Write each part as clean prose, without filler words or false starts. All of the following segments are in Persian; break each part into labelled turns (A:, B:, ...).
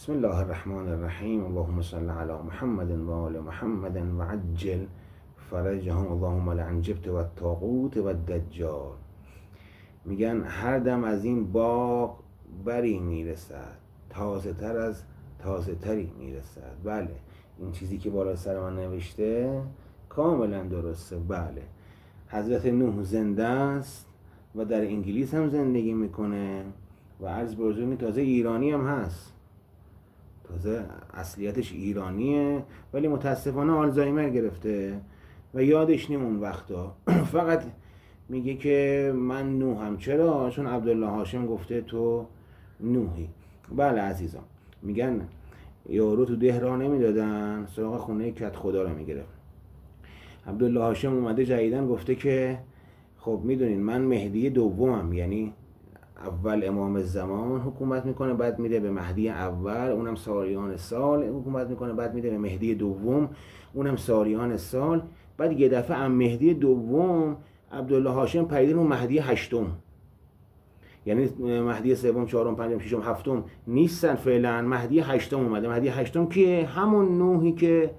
A: بسم الله الرحمن الرحیم. اللهم صل علی محمد و آل محمد و عجل فرجهم اللهم لعن جبت و الطاغوت و الدجال. میگن هر دم از این باغ بری میرسد، تازه تر از تازه تری میرسد. بله، این چیزی که بالا سر من نوشته کاملا درسته. بله، حضرت نوح زنده است و در انگلیس هم زندگی میکنه و عرض به حضور تازه ایرانی هم هست، تازه اصلیتش ایرانیه ولی متاسفانه آلزایمر گرفته و یادش نیم اون وقتا. فقط میگه که من نوحم. چرا؟ چون عبدالله هاشم گفته تو نوحی. بله عزیزان، میگن یارو تو ده را نمیدادن، سراغ خونه کت خدا رو میگرفت. عبدالله هاشم اومده جدیدن گفته که خب میدونین من مهدی دومم، یعنی اول امام زمان حکومت میکنه، بعد میده به مهدی اول، اونم ساریان سال حکومت میکنه، بعد میده به مهدی دوم، اونم ساریان سال. بعد یه دفعه هم مهدی دوم عبدالله هاشم پریده رو مهدی هشتم، یعنی مهدی سوم، چهارم، پنجم، ششم، هفتم نیستن فعلا، مهدی هشتم اومده. مهدی هشتم که همون نوحی که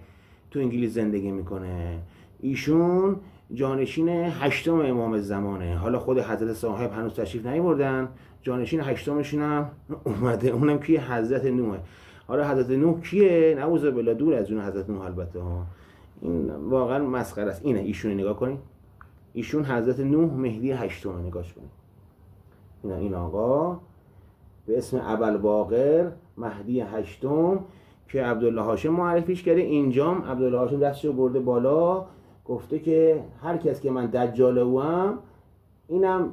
A: تو انگلیس زندگی میکنه، ایشون جانشین هشتم امام زمانه. حالا خود حضرت صاحب هنوز تشریف نیاوردن، جانشین هشتمشون هم اومده، اونم کیه؟ حضرت نوحه. حالا حضرت نوح کیه؟ نعوذ بالله، دور از جون حضرت نوح البته ها، این واقعا مسخره است. اینه ایشون، نگاه کنید، ایشون حضرت نوح مهدی هشتمه، نگاش کنید. این آقا به اسم ابوالباقر مهدی هشتم که عبدالله هاشم معرفیش کرده. اینجام عبدالله هاشم دستشو برده بالا، گفته که هر کس که من دجال اوام، اینم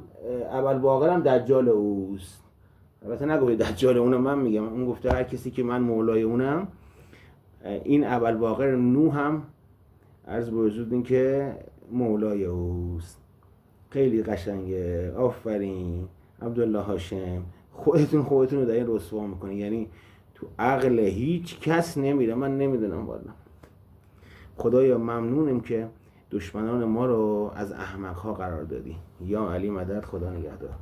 A: ابوالباقرم دجال اوست. البته نگفته دجال اونم، من میگم، اون گفته هر کسی که من مولای اونم. این ابوالباقر نوح هم عرض به حضور این که مولای اوست. خیلی قشنگه. آفرین عبدالله هاشم، خودتون رو در این رسوا میکنی، یعنی تو عقل هیچ کس نمیره. من نمیدونم والا. خدایا ممنونم که دشمنان ما رو از احمق ها قرار دادی. یا علی مدد. خدا نگهدار.